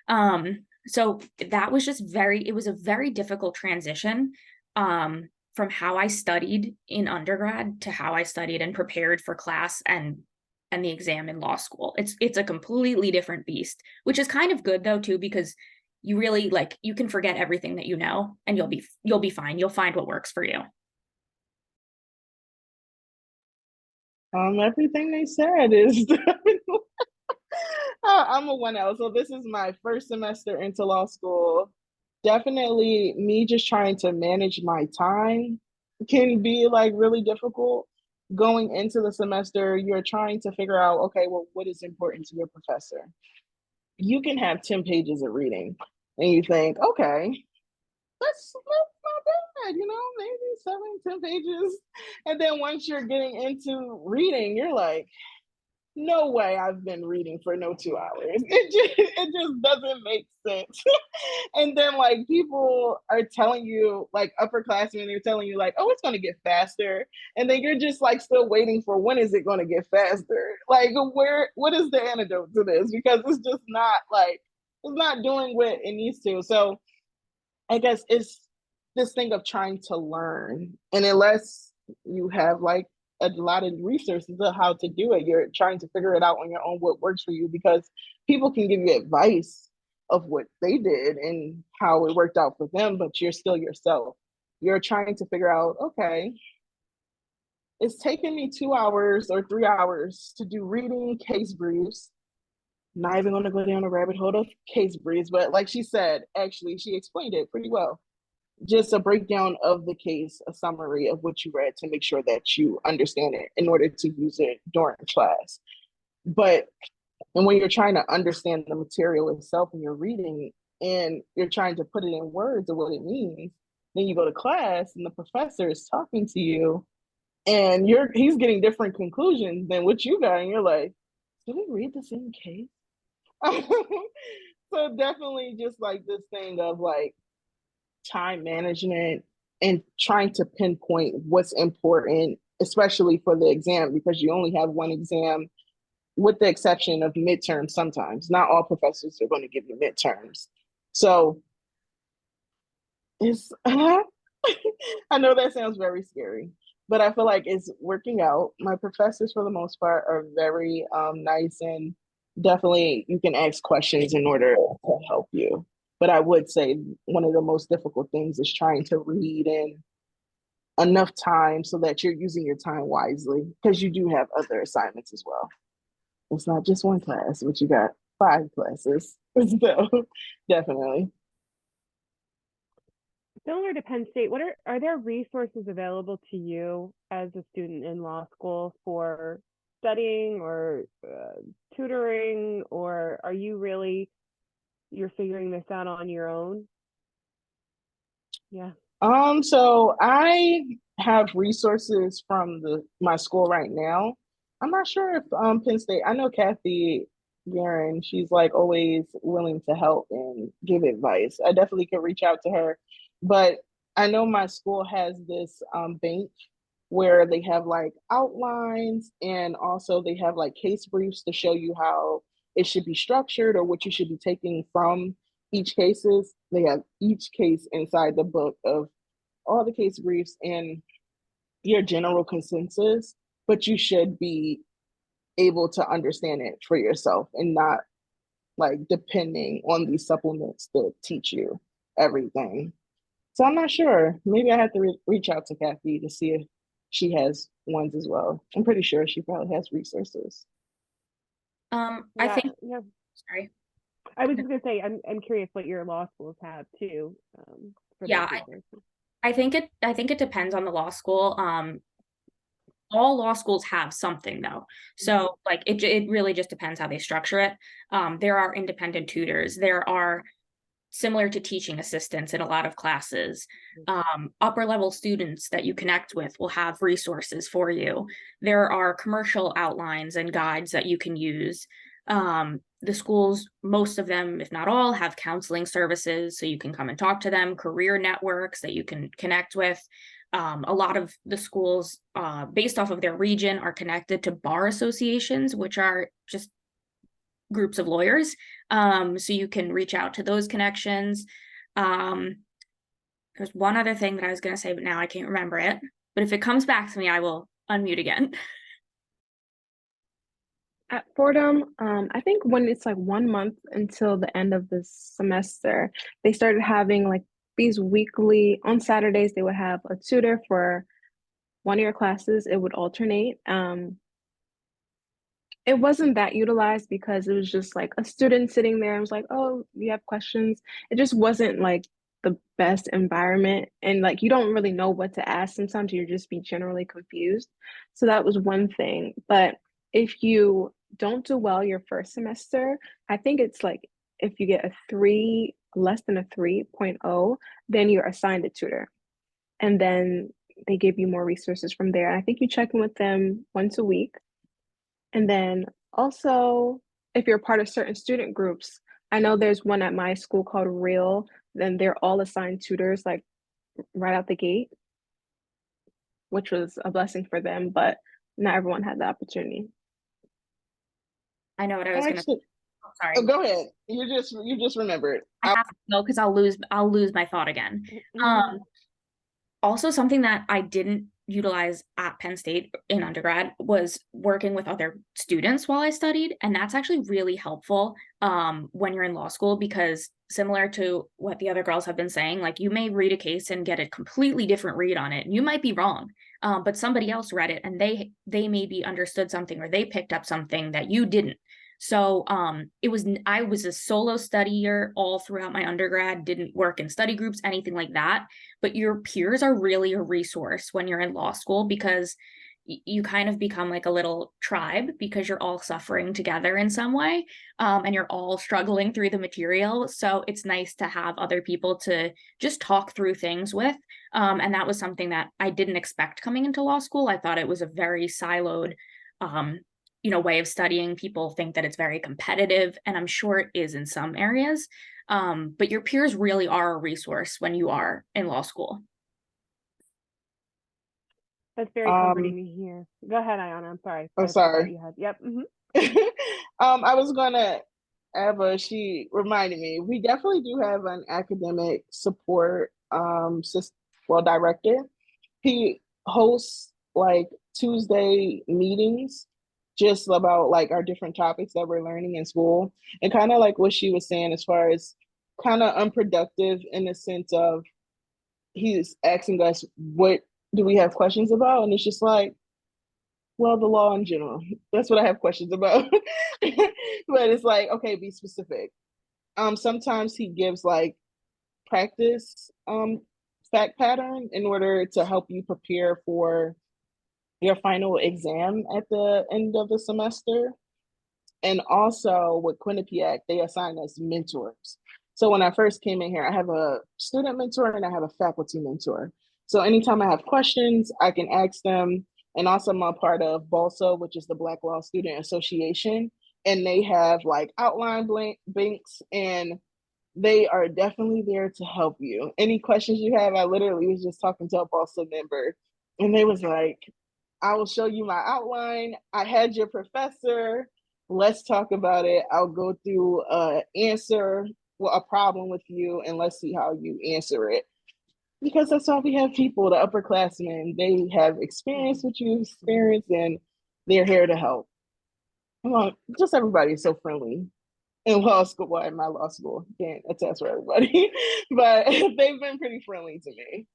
So that was just it was a very difficult transition from how I studied in undergrad to how I studied and prepared for class and the exam in law school. It's a completely different beast, which is kind of good though too, because you really like, you can forget everything that you know and you'll be fine. You'll find what works for you. Everything they said is I'm a 1L, so this is my first semester into law school. Definitely me just trying to manage my time can be like really difficult. Going into the semester, you're trying to figure out, okay, well, what is important to your professor? You can have 10 pages of reading and you think, okay, that's not bad, you know, maybe 7, 10 pages. And then once you're getting into reading, you're like, no way I've been reading for no 2 hours. It just doesn't make sense. And then like people are telling you, like upperclassmen, they're telling you like, oh, it's gonna get faster. And then you're just like still waiting for when is it gonna get faster? Like what is the antidote to this? Because it's just not like, it's not doing what it needs to. So I guess it's this thing of trying to learn. And unless you have like a lot of resources of how to do it, you're trying to figure it out on your own, what works for you, because people can give you advice of what they did and how it worked out for them, but you're still yourself. You're trying to figure out, okay, it's taking me 2 hours or 3 hours to do reading case briefs. Not even going to go down a rabbit hole of case briefs, but like she said, actually, she explained it pretty well. Just a breakdown of the case, a summary of what you read to make sure that you understand it in order to use it during class. But and when you're trying to understand the material itself and you're reading and you're trying to put it in words of what it means, then you go to class and the professor is talking to you and he's getting different conclusions than what you got, and you're like, did we read the same case? So definitely just like this thing of like time management and trying to pinpoint what's important, especially for the exam, because you only have one exam, with the exception of midterms. Sometimes not all professors are going to give you midterms. So it's I know that sounds very scary, but I feel like it's working out. My professors for the most part are very nice, and definitely you can ask questions in order to help you. But I would say one of the most difficult things is trying to read in enough time so that you're using your time wisely, because you do have other assignments as well. It's not just one class, but you got 5 classes. So definitely. Similar to Penn State, are there resources available to you as a student in law school for studying or tutoring, or are you really, you're figuring this out on your own? Yeah. So I have resources from my school right now. I'm not sure if Penn State, I know Kathy Guerin, she's like always willing to help and give advice. I definitely could reach out to her. But I know my school has this bank where they have like outlines, and also they have like case briefs to show you how it should be structured or what you should be taking from each cases. They have each case inside the book of all the case briefs and your general consensus, but you should be able to understand it for yourself and not like depending on these supplements to teach you everything. So I'm not sure. Maybe I have to reach out to Kathy to see if she has ones as well. I'm pretty sure she probably has resources. I think, Yeah. sorry. I was just gonna say, I'm curious what your law schools have too. For Yeah, those resources. I think it depends on the law school. All law schools have something though. So like it really just depends how they structure it. There are independent tutors. There are, similar to teaching assistants in a lot of classes, upper level students that you connect with will have resources for you. There are commercial outlines and guides that you can use. The schools, most of them, if not all, have counseling services, so you can come and talk to them, career networks that you can connect with. A lot of the schools, based off of their region, are connected to bar associations, which are just groups of lawyers. So you can reach out to those connections. There's one other thing that I was going to say, but now I can't remember it. But if it comes back to me, I will unmute again. At Fordham, I think when it's like 1 month until the end of the semester, they started having like these weekly, on Saturdays, they would have a tutor for one of your classes. It would alternate. It wasn't that utilized because it was just like a student sitting there and was like, oh, you have questions. It just wasn't like the best environment. And like you don't really know what to ask. Sometimes you just be generally confused. So that was one thing. But if you don't do well your first semester, I think it's like if you get a 3, less than a 3.0, then you're assigned a tutor. And then they give you more resources from there. I think you check in with them once a week. And then also, if you're part of certain student groups, I know there's one at my school called Real, then they're all assigned tutors like right out the gate, which was a blessing for them, but not everyone had the opportunity. I know what I was going to say. Oh, sorry. Oh, go ahead. You just remembered. I have to go because I'll lose my thought again. Also, something that I didn't utilize at Penn State in undergrad was working with other students while I studied. And that's actually really helpful when you're in law school, because similar to what the other girls have been saying, like you may read a case and get a completely different read on it. And you might be wrong, but somebody else read it and they maybe understood something or they picked up something that you didn't. So I was a solo studier all throughout my undergrad, didn't work in study groups, anything like that. But your peers are really a resource when you're in law school, because you kind of become like a little tribe because you're all suffering together in some way, and you're all struggling through the material. So it's nice to have other people to just talk through things with. And that was something that I didn't expect coming into law school. I thought it was a very siloed way of studying. People think that it's very competitive, and I'm sure it is in some areas. But your peers really are a resource when you are in law school. That's very comforting to hear. Go ahead, Ayana. I'm sorry. Oh, sorry. You had. Yep. I was gonna, Eva, she reminded me, we definitely do have an academic support director. He hosts like Tuesday meetings just about like our different topics that we're learning in school, and kind of like what she was saying as far as kind of unproductive in the sense of he's asking us what do we have questions about, and it's just like, well, the law in general, that's what I have questions about. But it's like, okay, be specific. Sometimes he gives like practice fact pattern in order to help you prepare for your final exam at the end of the semester. And also with Quinnipiac, they assign us mentors. So when I first came in here, I have a student mentor and I have a faculty mentor. So anytime I have questions, I can ask them. And also I'm a part of BALSA, which is the Black Law Student Association. And they have like outline banks, and they are definitely there to help you. Any questions you have, I literally was just talking to a BALSA member and they was like, I will show you my outline. I had your professor. Let's talk about it. I'll go through answer a problem with you and let's see how you answer it. Because that's why we have people, the upperclassmen, they have experience with you, experience, and they're here to help. Well, just everybody is so friendly in law school. Well, in my law school, can't attest for everybody, but they've been pretty friendly to me.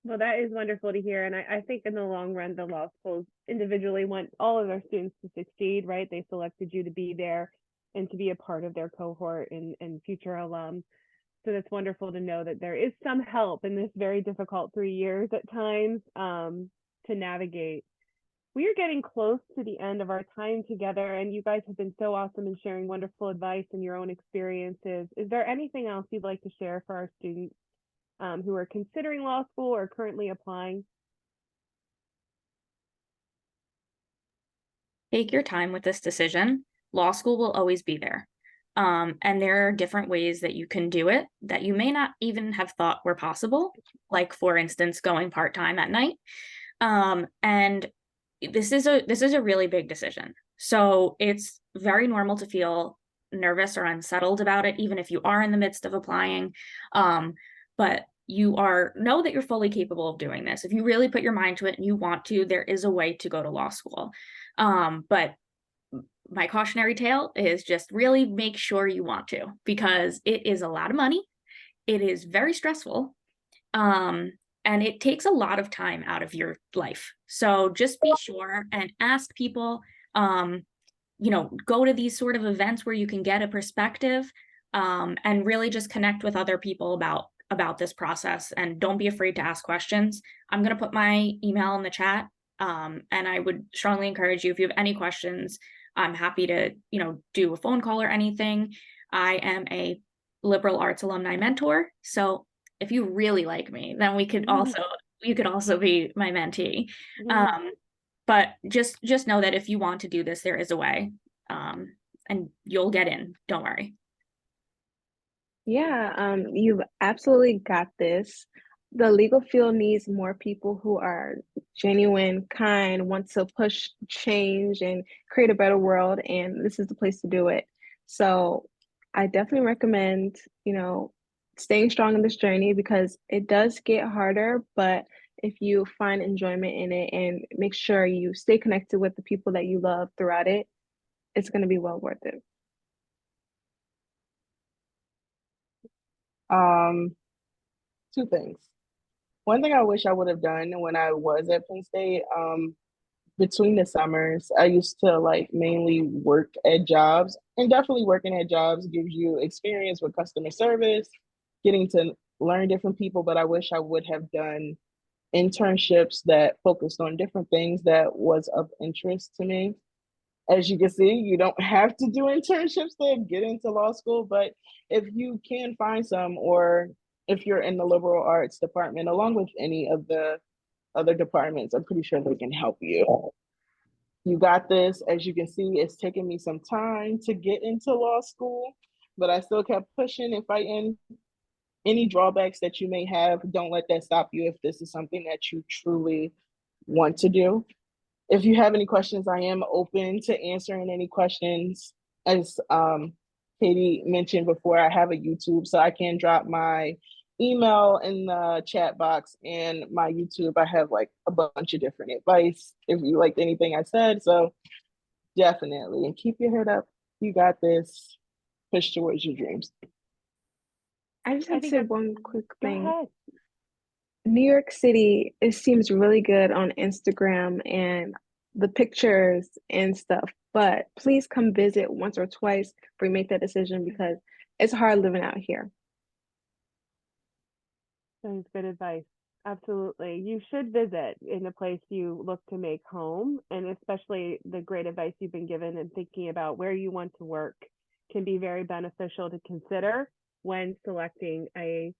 Well, that is wonderful to hear. And I think in the long run, the law schools individually want all of their students to succeed, right? They selected you to be there and to be a part of their cohort and future alum. So that's wonderful to know that there is some help in this very difficult 3 years at times to navigate. We are getting close to the end of our time together, and you guys have been so awesome in sharing wonderful advice and your own experiences. Is there anything else you'd like to share for our students who are considering law school or currently applying? Take your time with this decision. Law school will always be there. And there are different ways that you can do it that you may not even have thought were possible, like for instance, going part-time at night. And this is a really big decision. So it's very normal to feel nervous or unsettled about it, even if you are in the midst of applying. But know that you're fully capable of doing this. If you really put your mind to it and you want to, there is a way to go to law school. But my cautionary tale is just really make sure you want to, because it is a lot of money. It is very stressful. And it takes a lot of time out of your life. So just be sure and ask people, go to these sort of events where you can get a perspective, and really just connect with other people about this process, and don't be afraid to ask questions. I'm going to put my email in the chat, and I would strongly encourage you, if you have any questions, I'm happy to, do a phone call or anything. I am a liberal arts alumni mentor, so if you really like me, then you could also be my mentee. But just know that if you want to do this, there is a way, and you'll get in. Don't worry. Yeah, you've absolutely got this. The legal field needs more people who are genuine, kind, want to push change and create a better world, and this is the place to do it. So I definitely recommend, staying strong in this journey, because it does get harder, but if you find enjoyment in it and make sure you stay connected with the people that you love throughout it, it's going to be well worth it. Two things. One thing I wish I would have done when I was at Penn State, between the summers, I used to like mainly work at jobs, and definitely working at jobs gives you experience with customer service, getting to learn different people. But I wish I would have done internships that focused on different things that was of interest to me. As you can see, you don't have to do internships to get into law school, but if you can find some, or if you're in the liberal arts department, along with any of the other departments, I'm pretty sure they can help you. You got this. As you can see, it's taken me some time to get into law school, but I still kept pushing and fighting. Any drawbacks that you may have, don't let that stop you if this is something that you truly want to do. If you have any questions, I am open to answering any questions. As Katie mentioned before, I have a YouTube, so I can drop my email in the chat box, and my YouTube, I have like a bunch of different advice if you liked anything I said. So definitely, and keep your head up. You got this. Push towards your dreams. I just have to say one quick thing. Go ahead. New York City, it seems really good on Instagram and the pictures and stuff, but please come visit once or twice before you make that decision, because it's hard living out here. That is good advice. Absolutely. You should visit in the place you look to make home, and especially the great advice you've been given and thinking about where you want to work can be very beneficial to consider when selecting a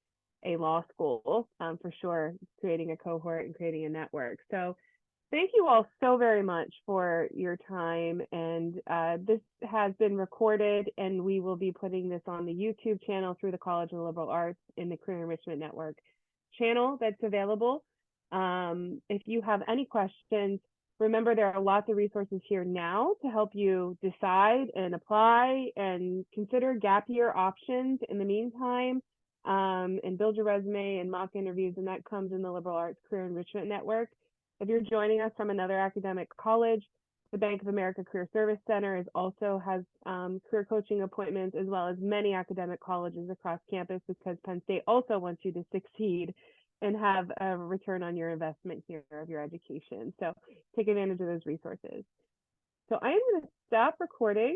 law school, for sure, creating a cohort and creating a network. So thank you all so very much for your time. And this has been recorded, and we will be putting this on the YouTube channel through the College of the Liberal Arts in the Career Enrichment Network channel that's available. If you have any questions, remember there are lots of resources here now to help you decide and apply and consider gap year options in the meantime, and build your resume and mock interviews, and that comes in the Liberal Arts Career Enrichment Network. If you're joining us from another academic college, the Bank of America Career Service Center also has career coaching appointments, as well as many academic colleges across campus, because Penn State also wants you to succeed and have a return on your investment here of your education. So take advantage of those resources. So I am going to stop recording.